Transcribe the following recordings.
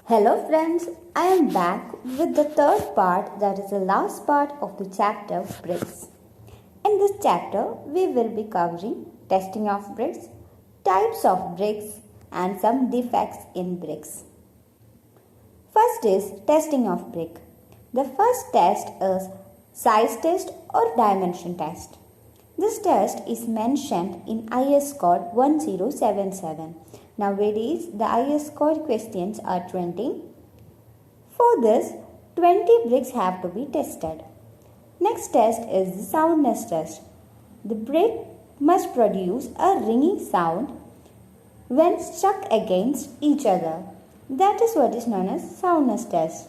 Hello friends, I am back with the third part, that is the last part of the chapter bricks. In this chapter, we will be covering testing of bricks, types of bricks and some defects in bricks. First is testing of brick. The first test is size test or dimension test. This test is mentioned in IS code 1077. Nowadays, the IS code questions are 20. For this, 20 bricks have to be tested. Next test is the soundness test. The brick must produce a ringing sound when struck against each other. That is what is known as soundness test.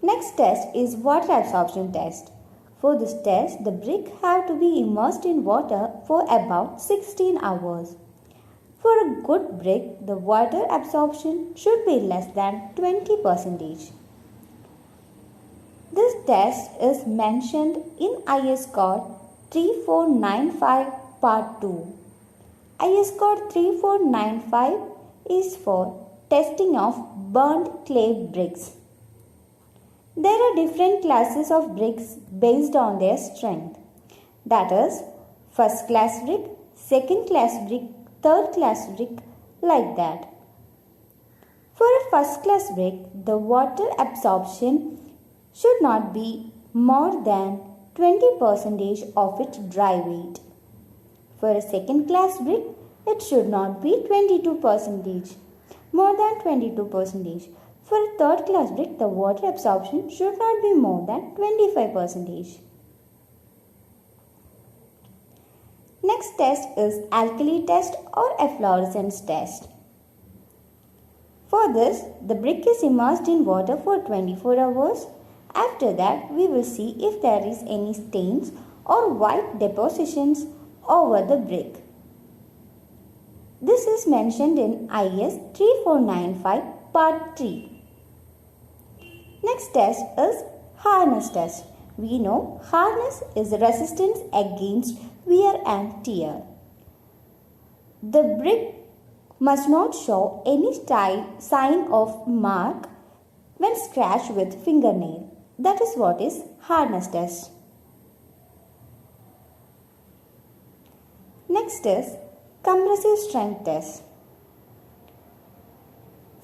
Next test is water absorption test. For this test, the brick have to be immersed in water for about 16 hours. For a good brick, the water absorption should be less than 20%. This test is mentioned in IS code 3495 part 2. IS code 3495 is for testing of burnt clay bricks. There are different classes of bricks based on their strength. That is, first class brick, second class brick, third class brick, like that. For a first class brick, the water absorption should not be more than 20% of its dry weight. For a second class brick, it should not be 22%, more than 22%. For a third class brick, the water absorption should not be more than 25%. Next test is alkali test or efflorescence test. For this, the brick is immersed in water for 24 hours. After that, we will see if there is any stains or white depositions over the brick. This is mentioned in IS 3495 part 3. Next test is hardness test. We know hardness is resistance against wear and tear. The brick must not show any sign of mark when scratched with fingernail. That is what is hardness test. Next is compressive strength test.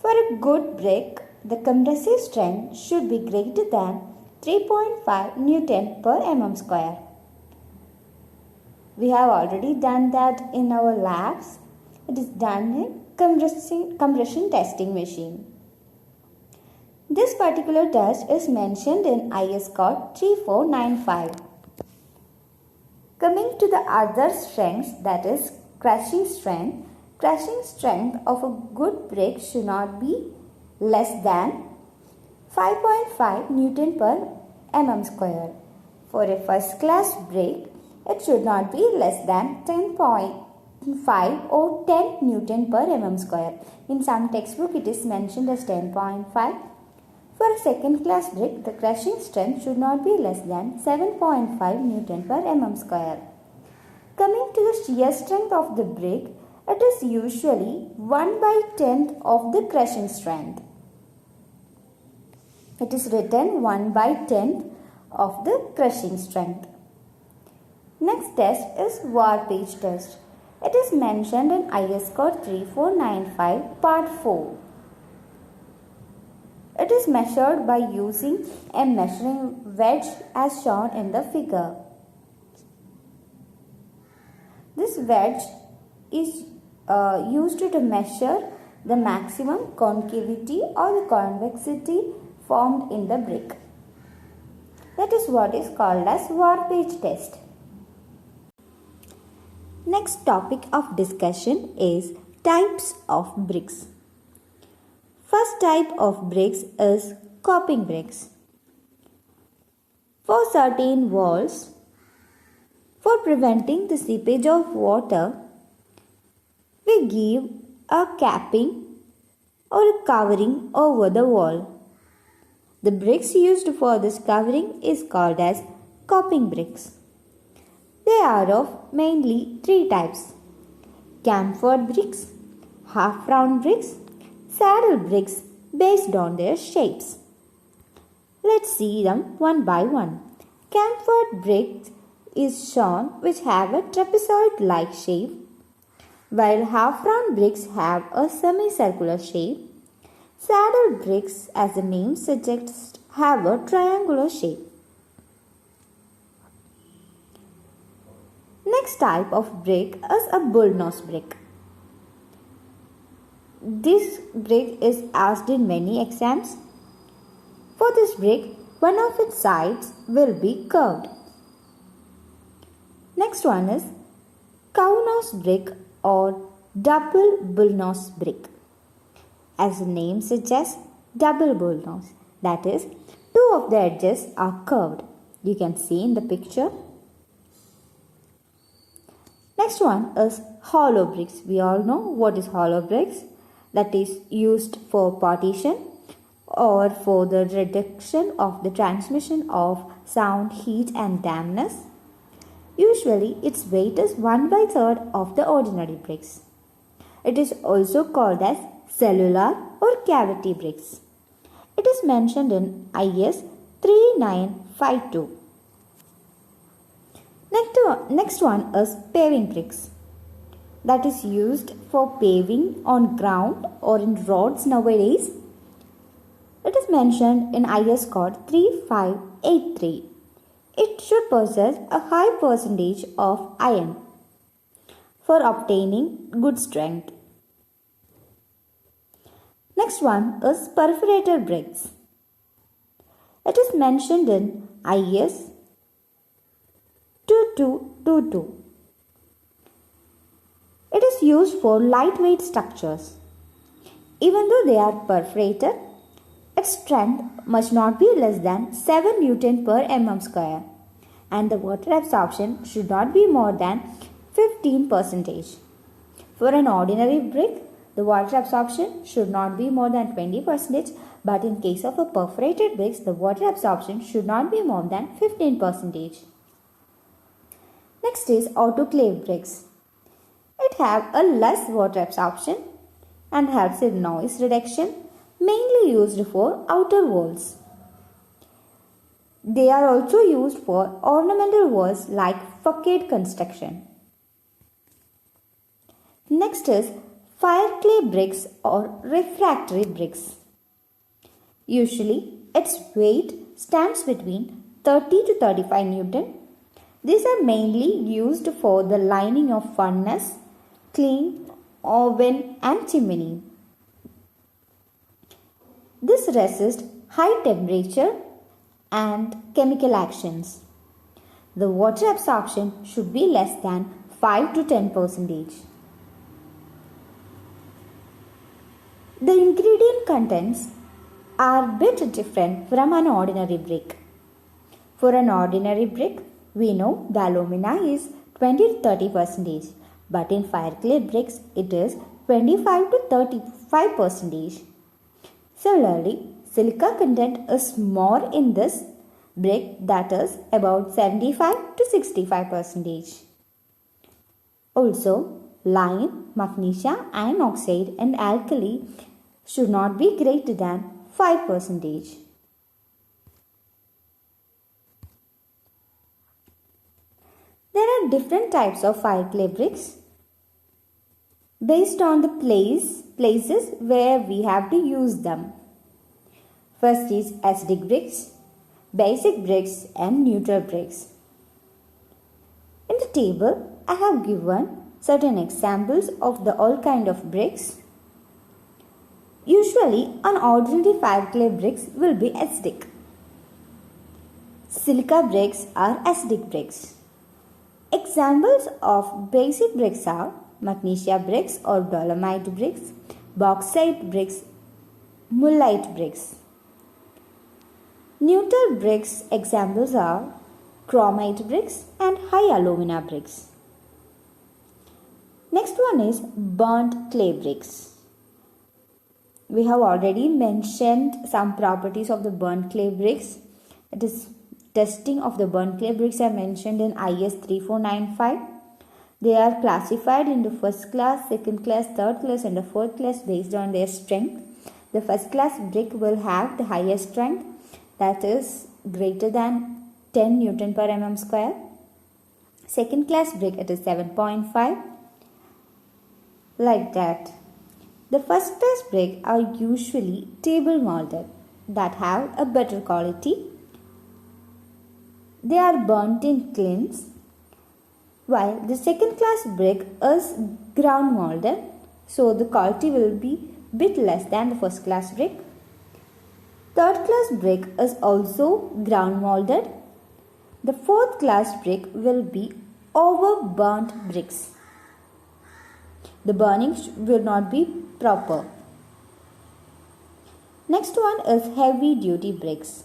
For a good brick, the compressive strength should be greater than 3.5 Newton per mm square. We have already done that in our labs. It is done in compression testing machine. This particular test is mentioned in IS code 3495. Coming to the other strengths, that is crushing strength. Crushing strength of a good brick should not be less than 5.5 Newton per mm square. For a first class brick, it should not be less than 10.5 or 10 Newton per mm square. In some textbook, it is mentioned as 10.5. For a second class brick, the crushing strength should not be less than 7.5 Newton per mm square. Coming to the shear strength of the brick, it is usually 1/10 of the crushing strength. It is written 1/10 of the crushing strength. Next test is warpage test. It is mentioned in IS code 3495 part 4. It is measured by using a measuring wedge as shown in the figure. This wedge is used to measure the maximum concavity or the convexity formed in the brick. That is what is called as warpage test. Next topic of discussion is types of bricks. First type of bricks is coping bricks. For certain walls, for preventing the seepage of water, we give a capping or a covering over the wall. The bricks used for this covering is called as coping bricks. They are of mainly three types: chamfered bricks, half round bricks, saddle bricks based on their shapes. Let's see them one by one. Camphor bricks is shown which have a trapezoid-like shape, while half-round bricks have a semicircular shape. Saddle bricks, as the name suggests, have a triangular shape. Next type of brick is a bullnose brick. This brick is asked in many exams. For this brick, one of its sides will be curved. Next one is cownose brick or double bullnose brick. As the name suggests, double bullnose. That is, two of the edges are curved. You can see in the picture. Next one is hollow bricks. We all know what is hollow bricks. That is used for partition or for the reduction of the transmission of sound, heat and dampness. Usually its weight is 1/3 of the ordinary bricks. It is also called as cellular or cavity bricks. It is mentioned in IS 3952. Next one is paving bricks. That is used for paving on ground or in roads nowadays. It is mentioned in IS code 3583. It should possess a high percentage of iron for obtaining good strength. Next one is perforated bricks. It is mentioned in IS 2222. It is used for lightweight structures. Even though they are perforated, its strength must not be less than 7 Newton per mm square and the water absorption should not be more than 15%. For an ordinary brick, the water absorption should not be more than 20%, but in case of a perforated bricks, the water absorption should not be more than 15%. Next is autoclave bricks. It have a less water absorption and helps in noise reduction, mainly used for outer walls. They are also used for ornamental walls like facade construction. Next is fireclay bricks or refractory bricks. Usually its weight stands between 30 to 35 Newton. These are mainly used for the lining of furnace, kiln, oven and chimney. This resists high temperature and chemical actions. The water absorption should be less than 5 to 10%. The ingredient contents are a bit different from an ordinary brick. For an ordinary brick, we know the alumina is 20 to 30%, but in fireclay bricks it is 25 to 35%. Similarly, silica content is more in this brick, that is about 75 to 65%. Also, lime, magnesia, iron oxide and alkali should not be greater than 5%. There are different types of fireclay bricks based on the places where we have to use them. First is acidic bricks, basic bricks and neutral bricks. In the table, I have given certain examples of the all kind of bricks. Usually, an ordinary fireclay bricks will be acidic. Silica bricks are acidic bricks. Examples of basic bricks are magnesia bricks or dolomite bricks, bauxite bricks, mullite bricks. Neutral bricks examples are chromite bricks and high alumina bricks. Next one is burnt clay bricks. We have already mentioned some properties of the burnt clay bricks. It is testing of the burnt clay bricks are mentioned in IS 3495. They are classified into first class, second class, third class and the fourth class based on their strength. The first class brick will have the highest strength, that is greater than 10 Newton per mm square. Second class brick, it is 7.5, like that. The first class brick are usually table molded that have a better quality. They are burnt in kilns, while the second class brick is ground molded, so the quality will be bit less than the first class brick. Third class brick is also ground molded. The fourth class brick will be over burnt bricks. The burning will not be proper. Next one is heavy duty bricks.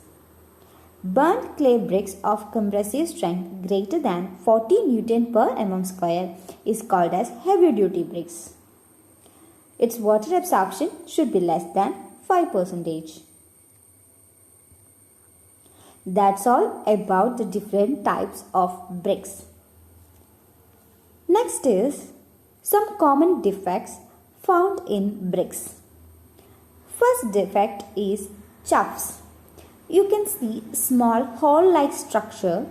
Burnt clay bricks of compressive strength greater than 40 Newton per mm square is called as heavy duty bricks. Its water absorption should be less than 5%. That's all about the different types of bricks. Next is some common defects found in bricks. First defect is choughs. You can see small hole-like structure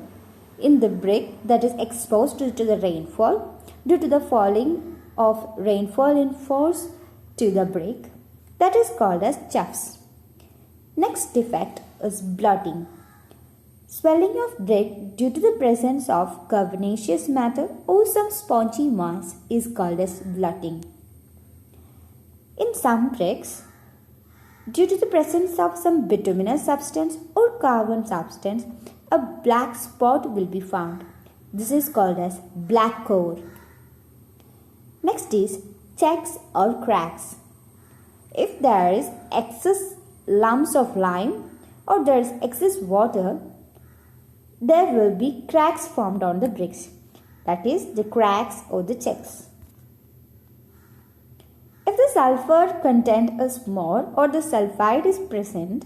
in the brick that is exposed due to the rainfall, due to the falling of rainfall in force to the brick. That is called as choughs. Next defect is blotting. Swelling of brick due to the presence of carbonaceous matter or some spongy mass is called as blotting. In some bricks, due to the presence of some bituminous substance or carbon substance, a black spot will be found. This is called as black core. Next is checks or cracks. If there is excess lumps of lime or there is excess water, there will be cracks formed on the bricks. That is the cracks or the checks. If the sulfur content is more or the sulfide is present,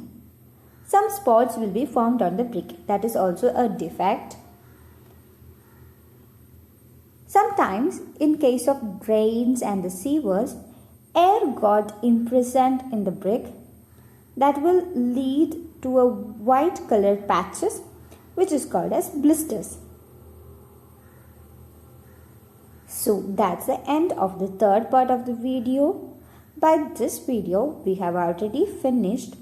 some spots will be formed on the brick. That is also a defect. Sometimes, in case of drains and the sewers, air got imprisoned in the brick. That will lead to a white colored patches, which is called as blisters. So that's the end of the third part of the video. By this video, we have already finished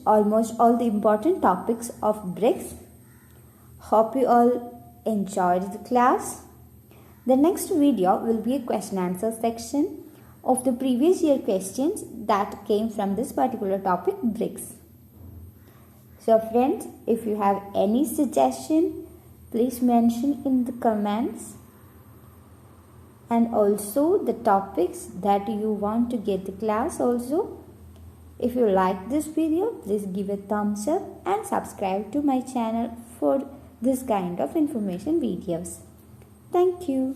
almost all the important topics of bricks. Hope you all enjoyed the class. The next video will be a question answer section of the previous year questions that came from this particular topic, bricks. So friends, if you have any suggestion, please mention in the comments, and also the topics that you want to get the class also. If you like this video, please give a thumbs up and subscribe to my channel for this kind of information videos. Thank you.